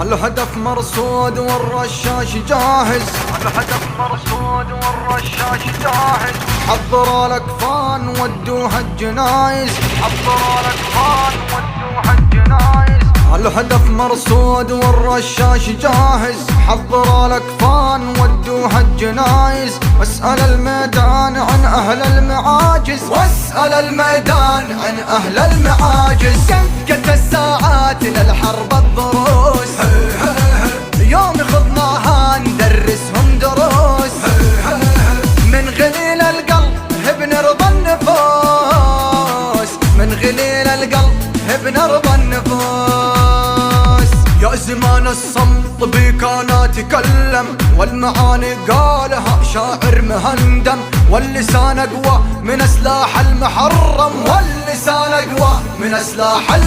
الهدف مرصود والرشاش جاهز، الهدف مرصود والرشاش جاهز. حضروا الاكفان ودوها الجنايز، حضروا الاكفان ودوها الجنايز. الهدف مرصود والرشاش جاهز، حضروا الاكفان ودوها الجنايز. واسأل الميدان عن اهل المعاجز، واسأل الميدان عن اهل المعاجز. دقت الساعات للحرب الضروس، يوم خضناها ندرسهم دروس. من غليل القلب بنرضى النفوس، من غليل القلب بنرضى النفوس. يا زمان الصمت بيك انا تكلم، والمعاني قالها شاعر مهندم. واللسان اقوى من سلاح المحرم، واللسان اقوى من سلاح